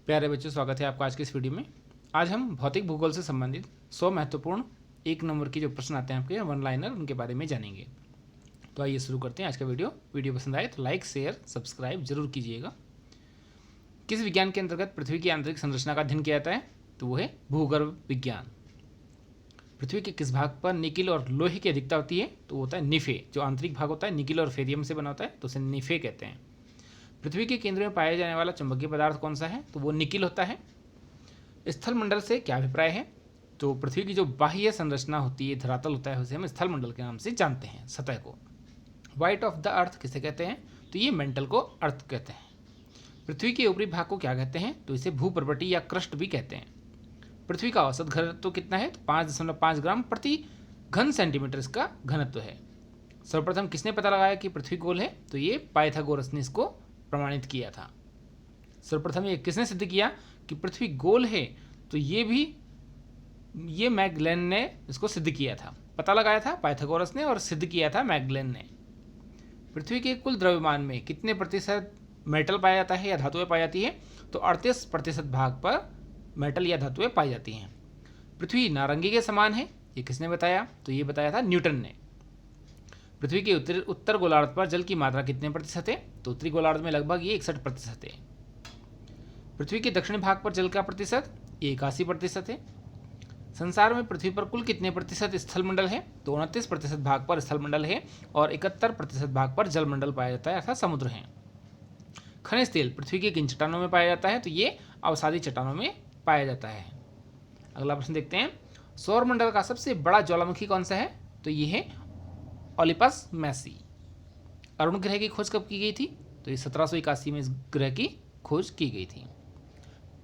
प्यारे बच्चों, स्वागत है आपका आज की इस वीडियो में। आज हम भौतिक भूगोल से संबंधित 100 महत्वपूर्ण 1 नंबर की जो प्रश्न आते हैं आपके वन लाइनर, उनके बारे में जानेंगे। तो आइए शुरू करते हैं आज का वीडियो पसंद आए तो लाइक, शेयर, सब्सक्राइब जरूर कीजिएगा। किस विज्ञान के अंतर्गत पृथ्वी की आंतरिक संरचना का अध्ययन किया जाता है? तो वो है भूगर्भ विज्ञान। पृथ्वी के किस भाग पर निकिल और लोहे की अधिकता होती है? तो वो होता है निफे। जो आंतरिक भाग होता है निकिल और फेरियम से बना होता है, तो उसे निफे कहते हैं। पृथ्वी के केंद्र में पाया जाने वाला चुंबकीय पदार्थ कौन सा है? तो वो निकिल होता है। स्थल मंडल से क्या अभिप्राय है? तो पृथ्वी की जो बाह्य संरचना होती है, धरातल होता है, उसे हम स्थल मंडल के नाम से जानते हैं, सतह को। वाइट ऑफ द अर्थ किसे कहते हैं? तो ये मेंटल को अर्थ कहते हैं। पृथ्वी के ऊपरी भाग को क्या कहते हैं? तो इसे भूपर्वटी या क्रस्ट भी कहते हैं। पृथ्वी का औसत घनत्व तो कितना है? तो 5.5 ग्राम प्रति घन सेंटीमीटर इसका घनत्व है। सर्वप्रथम किसने पता लगाया कि पृथ्वी गोल है? तो ये पाइथागोरस ने इसको प्रमाणित किया था। सर्वप्रथम ये किसने सिद्ध किया कि पृथ्वी गोल है? तो ये मैगलेन ने इसको सिद्ध किया था। पता लगाया था पाइथागोरस ने और सिद्ध किया था मैगलेन ने। पृथ्वी के कुल द्रव्यमान में कितने प्रतिशत मेटल पाया जाता है या धातुएं पाई जाती है? तो 38% भाग पर मेटल या धातुएं पाई जाती हैं। पृथ्वी नारंगी के समान है, ये किसने बताया? तो ये बताया था न्यूटन ने। पृथ्वी के उत्तर गोलार्ध पर जल की मात्रा कितने प्रतिशत है? तो उत्तरी गोलार्ध में लगभग ये 61% है। पृथ्वी के दक्षिणी भाग पर जल का प्रतिशत 81% है। संसार में पृथ्वी पर कुल कितने प्रतिशत स्थल मंडल है? तो 29% भाग पर स्थल मंडल है और 71% भाग पर जल मंडल पाया जाता है, अर्थात समुद्र है। खनिज तेल पृथ्वी के किन चट्टानों में पाया जाता है? तो ये अवसादी चट्टानों में पाया जाता है। अगला प्रश्न देखते हैं। सौर मंडल का सबसे बड़ा ज्वालामुखी कौन सा है? तो ये है ओलिपस मैसी। अरुण ग्रह की खोज कब की गई थी? तो ये 1781 में इस ग्रह की खोज की गई थी।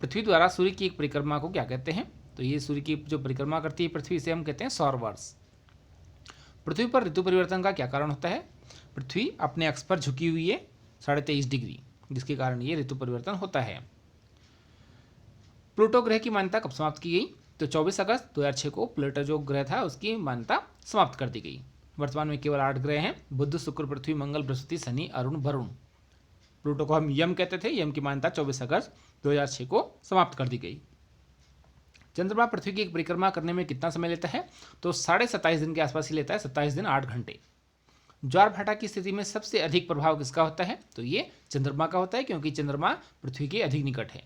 पृथ्वी द्वारा सूर्य की एक परिक्रमा को क्या कहते हैं? तो ये सूर्य की जो परिक्रमा करती है पृथ्वी, से हम कहते हैं सौर वर्ष। पृथ्वी पर ऋतु परिवर्तन का क्या कारण होता है? पृथ्वी अपने अक्ष पर झुकी हुई है 23.5 डिग्री, जिसके कारण ये ऋतु परिवर्तन होता है। प्लूटो ग्रह की मान्यता कब समाप्त की गई? तो 24 अगस्त 2006 को प्लूटो जो ग्रह था उसकी मान्यता समाप्त कर दी गई। वर्तमान में केवल 8 ग्रह हैं: बुध, शुक्र, पृथ्वी, मंगल, बृहस्पति, शनि, अरुण, वरुण। प्लूटो को हम यम कहते थे। यम की मान्यता 24 अगस्त 2006 को समाप्त कर दी गई। चंद्रमा पृथ्वी की एक परिक्रमा करने में कितना समय लेता है? तो 27.5 दिन के आसपास ही लेता है, 27 दिन 8 घंटे। ज्वार भाटा की स्थिति में सबसे अधिक प्रभाव किसका होता है? तो ये चंद्रमा का होता है, क्योंकि चंद्रमा पृथ्वी के अधिक निकट है।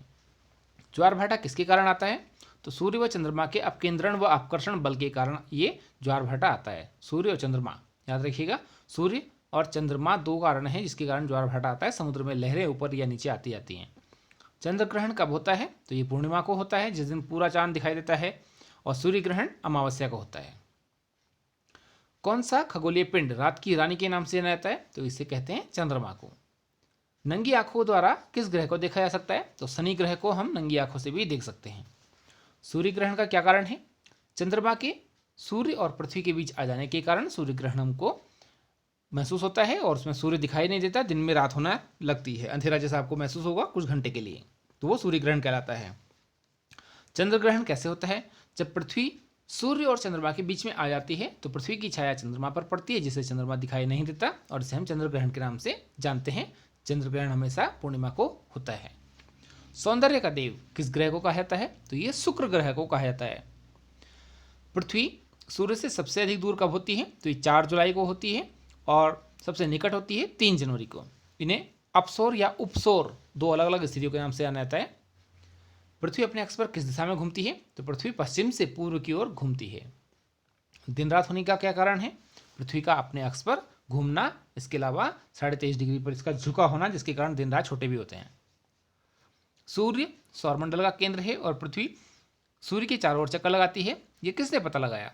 ज्वार भाटा किसके कारण आता है? तो सूर्य व चंद्रमा के अपकेंद्रण व अपकर्षण बल के कारण ये ज्वार भाटा आता है। सूर्य और चंद्रमा, याद रखिएगा, सूर्य और चंद्रमा 2 कारण हैं जिसके कारण ज्वार भाटा आता है। समुद्र में लहरें ऊपर या नीचे आती जाती हैं। चंद्र ग्रहण कब होता है? तो ये पूर्णिमा को होता है, जिस दिन पूरा चांद दिखाई देता है। और सूर्य ग्रहण अमावस्या को होता है। कौन सा खगोलीय पिंड रात की रानी के नाम से जाना जाता है? तो इसे कहते हैं चंद्रमा को। नंगी आंखों द्वारा किस ग्रह को देखा जा सकता है? तो शनि ग्रह को हम नंगी आंखों से भी देख सकते हैं। सूर्य ग्रहण का क्या कारण है? चंद्रमा के सूर्य और पृथ्वी के बीच आ जाने के कारण सूर्य ग्रहण हमको महसूस होता है और उसमें सूर्य दिखाई नहीं देता, दिन में रात होना लगती है, अंधेरा जैसा आपको महसूस होगा कुछ घंटे के लिए, तो वो सूर्य ग्रहण कहलाता है। चंद्र ग्रहण कैसे होता है? जब पृथ्वी सूर्य और चंद्रमा के बीच में आ जाती है तो पृथ्वी की छाया चंद्रमा पर पड़ती है, जिससे चंद्रमा दिखाई नहीं देता और इसे हम चंद्र ग्रहण के नाम से जानते हैं। चंद्र ग्रहण हमेशा पूर्णिमा को होता है। सौंदर्य का देव किस ग्रह को कहा जाता है? तो ये शुक्र ग्रह को कहा जाता है। पृथ्वी सूर्य से सबसे अधिक दूर कब होती है? तो ये 4 जुलाई को होती है और सबसे निकट होती है 3 जनवरी को। इन्हें अपसौर या उपसौर 2 अलग अलग स्थितियों के नाम से जाना जाता है। पृथ्वी अपने अक्ष पर किस दिशा में घूमती है? तो पृथ्वी पश्चिम से पूर्व की ओर घूमती है। दिन रात होने का क्या कारण है? पृथ्वी का अपने अक्ष पर घूमना, इसके अलावा 23.5 डिग्री पर इसका झुका होना, जिसके कारण दिन रात छोटे भी होते हैं। सूर्य सौरमंडल का केंद्र है और पृथ्वी सूर्य के चारों ओर चक्कर लगाती है। ये किसने पता लगाया?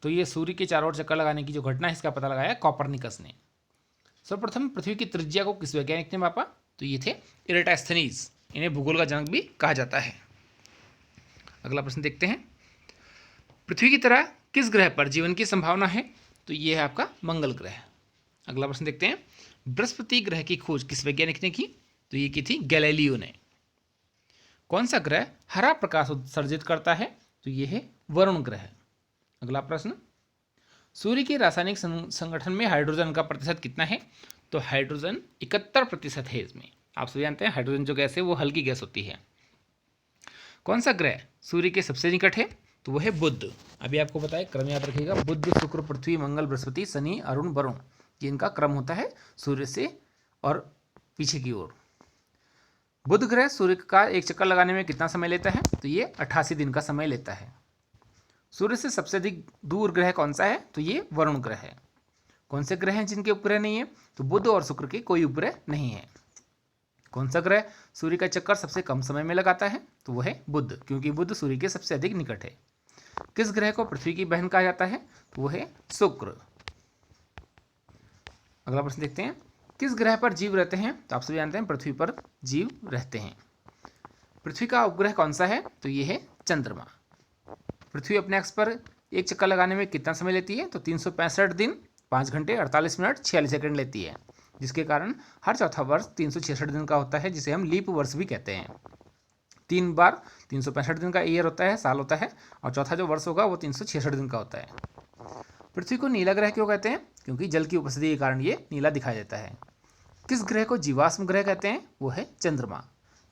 तो ये सूर्य के चारों ओर चक्कर लगाने की जो घटना है इसका पता लगाया कॉपरनिकस ने। सर्वप्रथम पृथ्वी की त्रिज्या को किस वैज्ञानिक ने मापा? तो ये थे इरेटोस्थेनीज। इन्हें भूगोल का जनक भी कहा जाता है। अगला प्रश्न देखते हैं। पृथ्वी की तरह किस ग्रह पर जीवन की संभावना है? तो ये है आपका मंगल ग्रह। अगला प्रश्न देखते हैं। बृहस्पति ग्रह की खोज किस वैज्ञानिक ने की? तो ये की थी गैलीलियो ने। कौन सा ग्रह हरा प्रकाश उत्सर्जित करता है? तो ये है वरुण ग्रह। अगला प्रश्न। सूर्य के रासायनिक संगठन में हाइड्रोजन का प्रतिशत कितना है? तो हाइड्रोजन 71% है इसमें। आप सभी जानते हैं हाइड्रोजन जो गैस है वो हल्की गैस होती है। कौन सा ग्रह सूर्य के सबसे निकट है? तो वो है बुध। अभी आपको बताया क्रम याद रखिएगा, बुध, शुक्र, पृथ्वी, मंगल, बृहस्पति, शनि, अरुण, वरुण, ये इनका क्रम होता है सूर्य से और पीछे की ओर। बुध ग्रह सूर्य का एक चक्कर लगाने में कितना समय लेता है? तो ये 88 दिन का समय लेता है। सूर्य से सबसे अधिक दूर ग्रह कौन सा है? तो ये वरुण ग्रह है। कौन से ग्रह हैं जिनके उपग्रह नहीं है? तो बुध और शुक्र के कोई उपग्रह नहीं है। कौन सा ग्रह सूर्य का चक्कर सबसे कम समय में लगाता है? तो वह है बुध, क्योंकि बुध सूर्य के सबसे अधिक निकट है। किस ग्रह को पृथ्वी की बहन कहा जाता है? तो वह है शुक्र। अगला प्रश्न देखते हैं, किस ग्रह पर जीव रहते हैं? तो आप सभी जानते हैं पृथ्वी पर जीव रहते हैं। पृथ्वी का उपग्रह कौन सा है? तो यह है चंद्रमा। पृथ्वी अपने अक्ष पर एक चक्कर लगाने में कितना समय लेती है? तो 365 दिन 5 घंटे 48 मिनट 46 सेकंड लेती है, जिसके कारण हर चौथा वर्ष 366 दिन का होता है, जिसे हम लीप वर्ष भी कहते हैं। 3 बार 365 दिन का ईयर होता है, साल होता है, और चौथा जो वर्ष होगा वो 366 दिन का होता है। पृथ्वी को नीला ग्रह क्यों कहते हैं? क्योंकि जल की उपस्थिति के कारण ये नीला दिखाई देता है। किस ग्रह को जीवाश्म ग्रह कहते हैं? वो है चंद्रमा।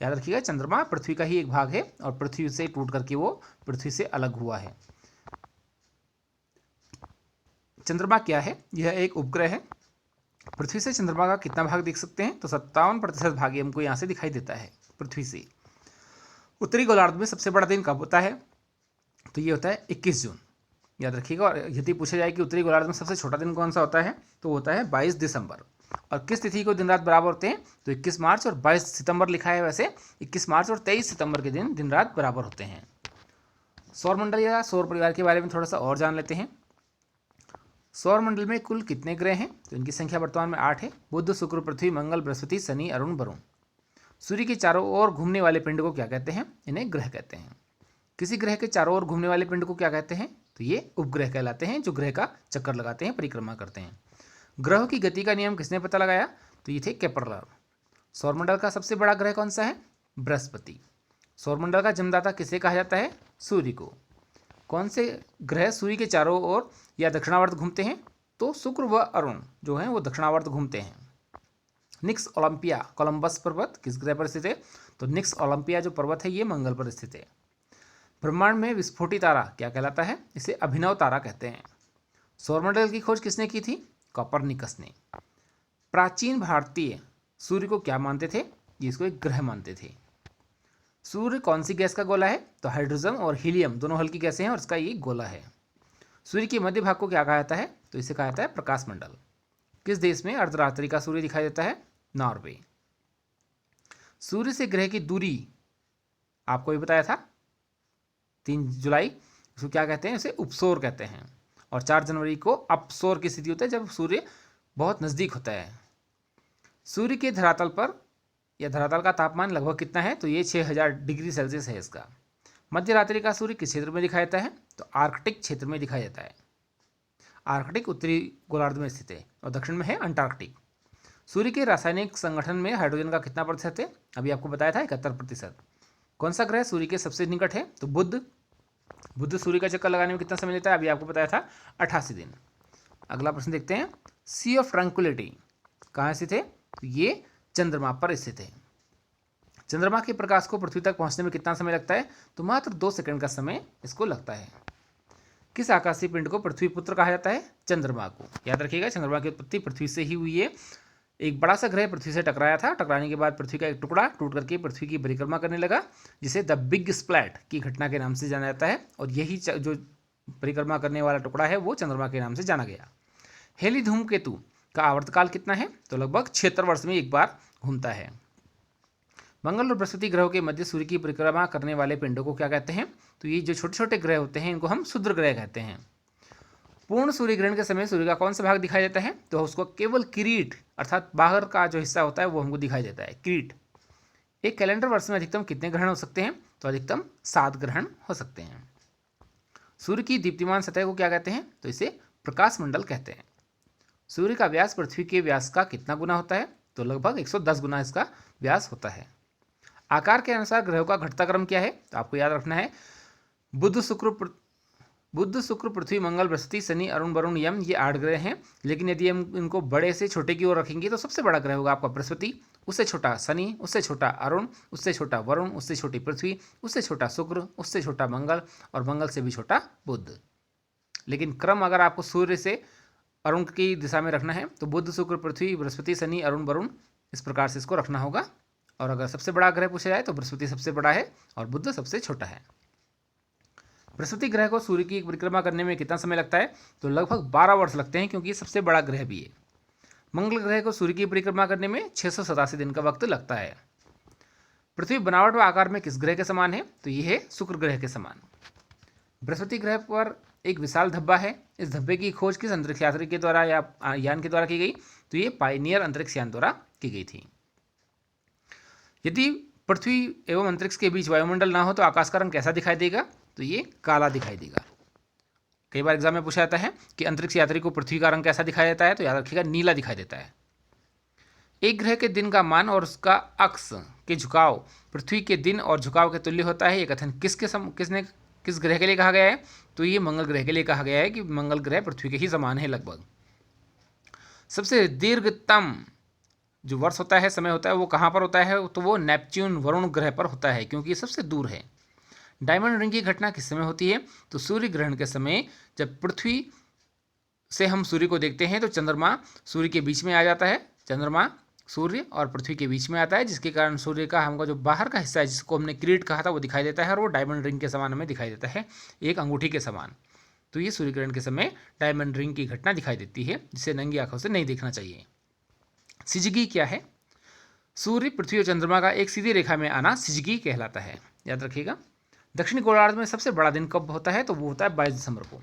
याद रखिएगा, चंद्रमा पृथ्वी का ही एक भाग है और पृथ्वी से टूट करके वो पृथ्वी से अलग हुआ है। चंद्रमा क्या है? यह एक उपग्रह है। पृथ्वी से चंद्रमा का कितना भाग देख सकते हैं? तो 57% भाग हमको यहाँ से दिखाई देता है पृथ्वी से। उत्तरी गोलार्ध में सबसे बड़ा दिन कब होता है? तो ये होता है 21 जून। याद रखिएगा। और यदि पूछा जाए कि उत्तरी गोलार्ध में सबसे छोटा दिन कौन सा होता है, तो होता है 22 दिसंबर। और किस तिथि को दिन रात बराबर होते हैं? तो 21 मार्च और 22 सितंबर लिखा है। वैसे 21 मार्च और 23 सितंबर के दिन दिन रात बराबर होते हैं। सौरमंडल या सौर परिवार के बारे में थोड़ा सा और जान लेते हैं। सौरमंडल में कुल कितने ग्रह हैं? तो इनकी संख्या वर्तमान में 8 है। बुध, शुक्र, पृथ्वी, मंगल, बृहस्पति, शनि, अरुण, वरुण। सूर्य के चारों ओर घूमने वाले पिंड को क्या कहते हैं? इन्हें ग्रह कहते हैं। किसी ग्रह के चारों ओर घूमने वाले पिंड को क्या कहते हैं? तो ये उपग्रह कहलाते हैं, जो ग्रह का चक्कर लगाते हैं, परिक्रमा करते हैं। ग्रहों की गति का नियम किसने पता लगाया? तो ये थे केपलर। सौरमंडल का सबसे बड़ा ग्रह कौन सा है? बृहस्पति। सौरमंडल का जन्मदाता किसे कहा जाता है? सूर्य को। कौन से ग्रह सूर्य के चारों ओर या दक्षिणावर्त घूमते हैं? तो शुक्र व अरुण जो हैं वो दक्षिणावर्त घूमते हैं। निक्स ओलंपिया कोलंबस पर्वत किस ग्रह पर स्थित है? तो निक्स ओलंपिया जो पर्वत है ये मंगल पर स्थित है। ब्रह्मांड में विस्फोटी तारा क्या कहलाता है? इसे अभिनव तारा कहते हैं। सौरमंडल की खोज किसने की थी? कोपरनिकस ने। प्राचीन भारतीय सूर्य को क्या मानते थे? ये इसको एक ग्रह मानते थे। सूर्य कौन सी गैस का गोला है? तो हाइड्रोजन और हीलियम दोनों हल्की गैसें हैं और इसका ये गोला है। सूर्य के मध्य भाग को क्या कहा जाता है? तो इसे कहा जाता है प्रकाश मंडल। किस देश में अर्धरात्रि का सूर्य दिखाई देता है? नॉर्वे। सूर्य से ग्रह की दूरी आपको भी बताया था 3 जुलाई, इसको क्या कहते हैं? इसे उपसौर कहते हैं। और 4 जनवरी को अपसौर की स्थिति होता है, जब सूर्य बहुत नज़दीक होता है। सूर्य के धरातल पर या धरातल का तापमान लगभग कितना है? तो ये 6000 डिग्री सेल्सियस है इसका। मध्य रात्रि का सूर्य किस क्षेत्र में दिखाई देता है? तो आर्कटिक क्षेत्र में दिखाई देता है। आर्कटिक उत्तरी गोलार्ध में स्थित है और दक्षिण में है अंटार्कटिक। सूर्य के रासायनिक संगठन में हाइड्रोजन का कितना प्रतिशत है? अभी आपको बताया था 71%। कौन सा ग्रह सूर्य के सबसे निकट है? तो बुध। बुध सूर्य का चक्कर लगाने में कितना समय लेता है? अभी आपको बताया था 88 दिन। अगला प्रश्न देखते हैं, सी ऑफ ट्रैंक्विलिटी कहाँ स्थित है? तो ये चंद्रमा पर स्थित है। चंद्रमा के प्रकाश को पृथ्वी तक पहुंचने में कितना समय लगता है? तो मात्र 2 सेकंड का समय इसको लगता है। किस आकाशीय पिंड को पृथ्वी पुत्र कहा जाता है? चंद्रमा को। याद रखिएगा, चंद्रमा की उत्पत्ति पृथ्वी से ही हुई है। एक बड़ा सा ग्रह पृथ्वी से टकराया था, टकराने के बाद पृथ्वी का एक टुकड़ा टूट करके पृथ्वी की परिक्रमा करने लगा, जिसे द बिग स्प्लैट की घटना के नाम से जाना जाता है। और यही जो परिक्रमा करने वाला टुकड़ा है वो चंद्रमा के नाम से जाना गया। हेली धूमकेतु का आवर्तकाल कितना है? तो लगभग 76 वर्ष में एक बार घूमता है। मंगल और बृहस्पति ग्रहों के मध्य सूर्य की परिक्रमा करने वाले पिंडों को क्या कहते हैं? तो ये जो छोटे छोटे ग्रह होते हैं इनको हम क्षुद्र ग्रह कहते हैं। पूर्ण सूर्य ग्रहण के समय सूर्य का कौन सा भाग दिखाई देता है? तो उसको केवल किरीट अर्थात बाहर का जो हिस्सा होता है वो हमको दिखाई देता है, किरीट। एक कैलेंडर वर्ष में अधिकतम कितने ग्रहण हो सकते हैं? तो अधिकतम 7 ग्रहण हो सकते हैं। सूर्य की दीप्तिमान सतह को क्या कहते हैं? तो इसे प्रकाश मंडल कहते हैं। सूर्य का व्यास पृथ्वी के व्यास का कितना गुना होता है? तो लगभग 110 गुना इसका व्यास होता है। आकार के अनुसार ग्रहों का घटता क्रम क्या है? तो आपको याद रखना है, बुध शुक्र पृथ्वी मंगल बृहस्पति शनि अरुण वरुण यम, ये 8 ग्रह हैं। लेकिन यदि हम इनको बड़े से छोटे की ओर रखेंगे तो सबसे बड़ा ग्रह होगा आपका बृहस्पति, उससे छोटा शनि, उससे छोटा अरुण, उससे छोटा वरुण, उससे छोटी पृथ्वी, उससे छोटा शुक्र, उससे छोटा मंगल और मंगल से भी छोटा बुध। लेकिन क्रम अगर आपको सूर्य से अरुण की दिशा में रखना है तो बुध, शुक्र, पृथ्वी, बृहस्पति, शनि, अरुण, वरुण, इस प्रकार से इसको रखना होगा। और अगर सबसे बड़ा ग्रह पूछा जाए तो बृहस्पति सबसे बड़ा है और बुध सबसे छोटा है। बृहस्पति ग्रह को सूर्य की परिक्रमा करने में कितना समय लगता है? तो लगभग 12 वर्ष लगते हैं, क्योंकि ये सबसे बड़ा ग्रह भी है। मंगल ग्रह को सूर्य की परिक्रमा करने में 687 दिन का वक्त लगता है। पृथ्वी बनावट व आकार में किस ग्रह के समान है? तो ये है शुक्र ग्रह के समान। बृहस्पति ग्रह पर एक विशाल धब्बा है। इस धब्बे की खोज किस अंतरिक्ष यात्री के द्वारा या यान के द्वारा की गई? तो ये पायनियर अंतरिक्ष यान द्वारा की गई थी। यदि पृथ्वी एवं अंतरिक्ष के बीच वायुमंडल ना हो तो आकाश का रंग कैसा दिखाई देगा? तो ये काला दिखाई देगा। कई बार एग्जाम में पूछा जाता है कि अंतरिक्ष यात्री को पृथ्वी का रंग कैसा दिखाई देता है? तो याद रखिएगा नीला दिखाई देता है। एक ग्रह के दिन का मान और उसका अक्ष के झुकाव पृथ्वी के दिन और झुकाव के तुल्य होता है, ये कथन किस ग्रह के लिए कहा गया है? तो ये मंगल ग्रह के लिए कहा गया है कि मंगल ग्रह पृथ्वी के ही समान है लगभग। सबसे दीर्घतम जो वर्ष होता है, समय होता है, वो कहाँ पर होता है? तो वो नेपच्यून वरुण ग्रह पर होता है, क्योंकि ये सबसे दूर है। डायमंड रिंग की घटना किस समय होती है? तो सूर्य ग्रहण के समय। जब पृथ्वी से हम सूर्य को देखते हैं तो चंद्रमा सूर्य के बीच में आ जाता है। चंद्रमा सूर्य और पृथ्वी के बीच में आता है, जिसके कारण सूर्य का हमको जो बाहर का हिस्सा है, जिसको हमने किरीट कहा था, वो दिखाई देता है और वो डायमंड रिंग के समान हमें दिखाई देता है, एक अंगूठी के समान। तो ये सूर्य ग्रहण के समय डायमंड रिंग की घटना दिखाई देती है, जिसे नंगी आंखों से नहीं देखना चाहिए। सिजगी क्या है? सूर्य, पृथ्वी और चंद्रमा का एक सीधी रेखा में आना सिजगी कहलाता है, याद रखिएगा। दक्षिणी गोलार्ध में सबसे बड़ा दिन कब होता है? तो वो होता है 22 दिसंबर को।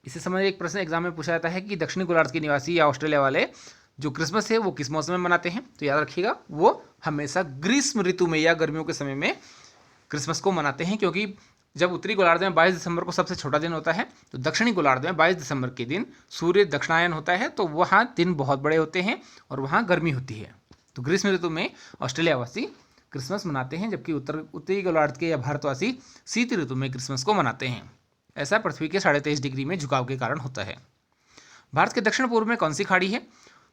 इसी समय एक प्रश्न एग्जाम में पूछा जाता है कि दक्षिणी गोलार्ध के निवासी या ऑस्ट्रेलिया वाले जो क्रिसमस है वो किस मौसम में मनाते हैं? तो याद रखिएगा, वो हमेशा ग्रीष्म ऋतु में या गर्मियों के समय में क्रिसमस को मनाते हैं, क्योंकि जब उत्तरी गोलार्ध में 22 दिसंबर को सबसे छोटा दिन होता है, तो दक्षिणी गोलार्ध में 22 दिसंबर के दिन सूर्य दक्षिणायन होता है, तो वहाँ दिन बहुत बड़े होते हैं और वहाँ गर्मी होती है। तो ग्रीष्म ऋतु में ऑस्ट्रेलियावासी क्रिसमस मनाते हैं, जबकि उत्तरी गोलार्ध के या भारतवासी शीत ऋतु में क्रिसमस को मनाते हैं। ऐसा पृथ्वी के 23.5 डिग्री में झुकाव के कारण होता है। भारत के दक्षिण पूर्व में कौन सी खाड़ी है?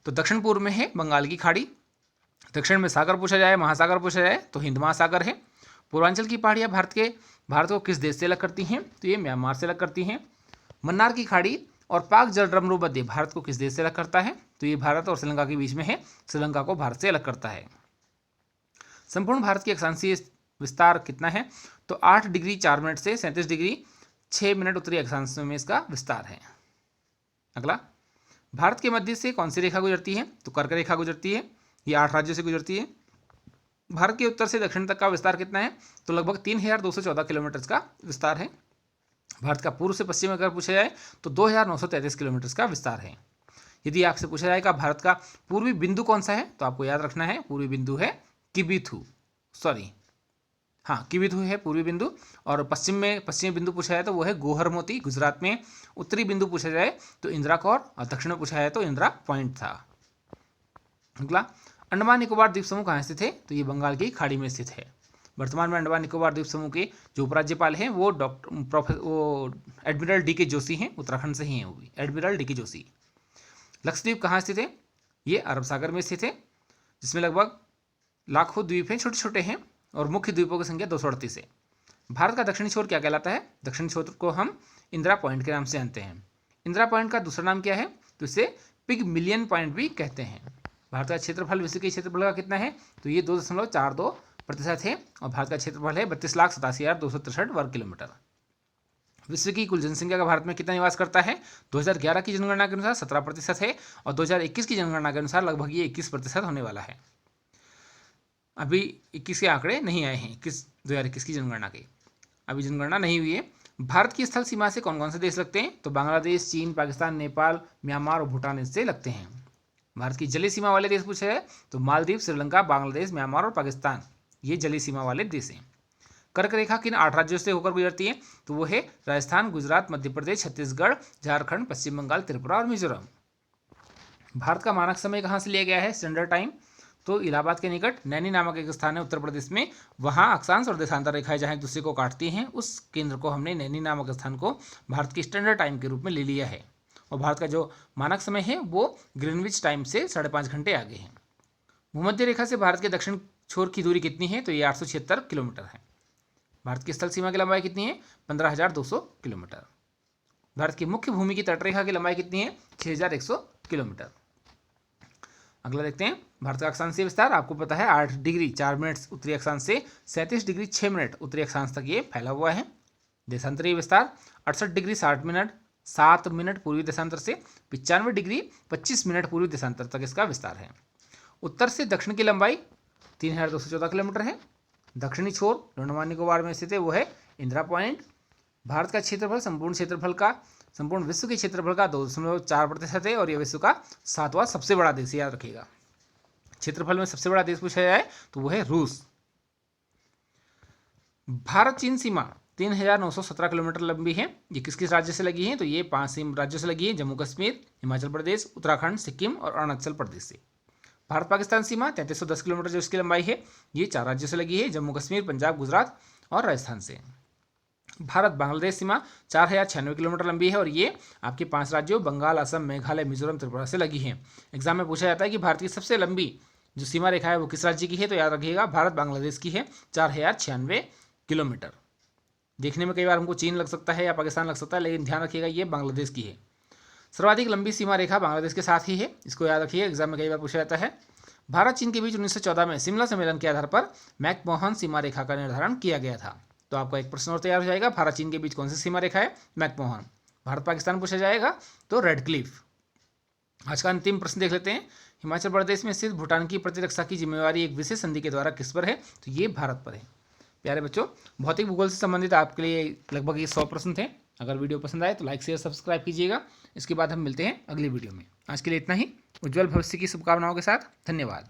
तो दक्षिण पूर्व में है बंगाल की खाड़ी। दक्षिण में सागर पूछा जाए, महासागर पूछा जाए तो हिंद महासागर है। पूर्वांचल की पहाड़ियाँ भारत को किस देश से अलग करती हैं? तो ये म्यांमार से अलग करती हैं। मन्नार की खाड़ी और पाक जलरमरू मध्य भारत को किस देश से अलग करता है? तो ये भारत और श्रीलंका के बीच में है, श्रीलंका को भारत से अलग करता है। संपूर्ण भारत की अक्षांशीय विस्तार कितना है? तो 8 डिग्री 4 मिनट से 37 डिग्री 6 मिनट उत्तरी अक्षांश में इसका विस्तार है। अगला, भारत के मध्य से कौन सी रेखा गुजरती है? तो कर्क रेखा गुजरती है। ये 8 राज्यों से गुजरती है। भारत के उत्तर से दक्षिण तक का विस्तार कितना है? तो लगभग 3214 किलोमीटर का विस्तार है। भारत का पूर्व से पश्चिम अगर पूछा जाए तो 2933 किलोमीटर का विस्तार है। यदि आपसे पूछा जाएगा भारत का पूर्वी बिंदु कौन सा है, तो आपको याद रखना है पूर्वी बिंदु है किबिथु, किबिथु है पूर्वी बिंदु। और पश्चिमी बिंदु पूछा जाए तो वो है गोहरमोती गुजरात में। उत्तरी बिंदु पूछा जाए तो इंदिरा कौर और दक्षिण में पूछा जाए तो इंदिरा पॉइंट था। अगला, अंडमान निकोबार द्वीप समूह कहाँ स्थित है? तो ये बंगाल की खाड़ी में स्थित है। वर्तमान में अंडमान निकोबार द्वीप समूह के जो उपराज्यपाल हैं वो एडमिरल डी.के. जोशी हैं, उत्तराखंड से ही हैं वो भी, एडमिरल डी.के. जोशी। लक्षद्वीप कहाँ स्थित है? ये अरब सागर में स्थित है, जिसमें लगभग लाखों द्वीप हैं, छोटे छोटे हैं, और मुख्य द्वीपों की संख्या 238 है। भारत का दक्षिणी छोर क्या कहलाता है? दक्षिणी छोर को हम इंदिरा पॉइंट के नाम से जानते हैं। इंदिरा पॉइंट का दूसरा नाम क्या है? तो इसे पिगमिलियन पॉइंट भी कहते हैं। भारत का क्षेत्रफल विश्व के क्षेत्रफल का कितना है? तो ये 2.42% है और भारत का क्षेत्रफल है 32,87,263 वर्ग किलोमीटर। विश्व की कुल जनसंख्या का भारत में कितना निवास करता है? 2011 की जनगणना के अनुसार 17% है और 2021 की जनगणना के अनुसार लगभग ये 21% होने वाला है। अभी 21 के आंकड़े नहीं आए हैं, 2021 की जनगणना के अभी जनगणना नहीं हुई है। भारत की स्थल सीमा से कौन कौन से देश लगते हैं? तो बांग्लादेश, चीन, पाकिस्तान, नेपाल, म्यांमार और भूटान इससे लगते हैं। भारत की जलीय सीमा वाले देश पूछे हैं तो मालदीव, श्रीलंका, बांग्लादेश, म्यांमार और पाकिस्तान, ये जलीय सीमा वाले देश हैं। कर्क रेखा किन 8 राज्यों से होकर गुजरती है? तो वो है राजस्थान, गुजरात, मध्य प्रदेश, छत्तीसगढ़, झारखंड, पश्चिम बंगाल, त्रिपुरा और मिजोरम। भारत का मानक समय कहाँ से लिया गया है? Standard time. तो इलाहाबाद के निकट नैनी नामक एक स्थान है उत्तर प्रदेश में, वहाँ अक्षांश और देशांतर रेखाएं जहाँ एक दूसरे को काटती हैं, उस केंद्र को हमने नैनी नामक स्थान को भारत की स्टैंडर्ड टाइम के रूप में ले लिया है। और भारत का जो मानक समय है वो ग्रीनविच टाइम से 5.5 घंटे आगे है। भूमध्य रेखा से भारत के दक्षिण छोर की दूरी कितनी है? तो ये 876 किलोमीटर है। भारत की स्थल सीमा की लंबाई कितनी है? 15,200 किलोमीटर। भारत की मुख्य भूमि की तटरेखा की लंबाई कितनी है? 6,100 किलोमीटर। अगला देखते हैं भारत का अक्षांशीय विस्तार। आपको पता है 8 डिग्री 4 मिनट उत्तरी अक्षांश से 37 डिग्री 6 मिनट उत्तरी अक्षांश तक ये फैला हुआ है। देशांतरीय विस्तार 68 डिग्री 7 मिनट पूर्वी देशांतर से 95 डिग्री 25 मिनट पूर्वी देशांतर तक इसका विस्तार है। उत्तर से दक्षिण की लंबाई 3,214 किलोमीटर है। दक्षिणी छोर अंडमान निकोबार में स्थित है, वो है इंदिरा पॉइंट। भारत का क्षेत्रफल संपूर्ण विश्व के क्षेत्रफल का 2.4% है और यह विश्व का 7वां सबसे बड़ा देश, याद रखिएगा। क्षेत्रफल में सबसे बड़ा देश पूछा जाए तो वो है रूस। भारत चीन सीमा 3,917 किलोमीटर लंबी है। ये किस किस राज्य से लगी है? तो ये 5 राज्यों से लगी है, जम्मू कश्मीर, हिमाचल प्रदेश, उत्तराखंड, सिक्किम और अरुणाचल प्रदेश से। भारत पाकिस्तान सीमा 3310 किलोमीटर जो इसकी लंबाई है, ये 4 राज्यों से लगी है, जम्मू कश्मीर, पंजाब, गुजरात और राजस्थान से। भारत बांग्लादेश सीमा 4,096 किलोमीटर लंबी है और ये आपके 5 राज्यों बंगाल, असम, मेघालय, मिजोरम, त्रिपुरा से लगी है। एग्जाम में पूछा जाता है कि भारत की सबसे लंबी जो सीमा रेखा है वो किस राज्य की है? तो याद रखिएगा भारत बांग्लादेश की है, 4,096 किलोमीटर। देखने में कई बार हमको चीन लग सकता है या पाकिस्तान लग सकता है, लेकिन ध्यान रखिएगा ये बांग्लादेश की है। सर्वाधिक लंबी सीमा रेखा बांग्लादेश के साथ ही है, इसको याद रखिए, एग्जाम में कई बार पूछा जाता है। भारत चीन के बीच 1914 में शिमला सम्मेलन के आधार पर मैकमोहन सीमा रेखा का निर्धारण किया गया था। तो आपका एक प्रश्न और तैयार हो जाएगा, भारत चीन के बीच कौन सी सीमा रेखा है? मैकमोहन। भारत पाकिस्तान पूछा जाएगा तो रेड क्लिफ। आज का अंतिम प्रश्न देख लेते हैं। हिमाचल प्रदेश में स्थित भूटान की प्रतिरक्षा की जिम्मेवारी एक विशेष संधि के द्वारा किस पर है? तो ये भारत पर है। प्यारे बच्चों, भौतिक भूगोल से संबंधित आपके लिए लगभग ये 100 प्रश्न थे। अगर वीडियो पसंद आए तो लाइक शेयर सब्सक्राइब कीजिएगा। इसके बाद हम मिलते हैं अगली वीडियो में। आज के लिए इतना ही। उज्जवल भविष्य की शुभकामनाओं के साथ धन्यवाद।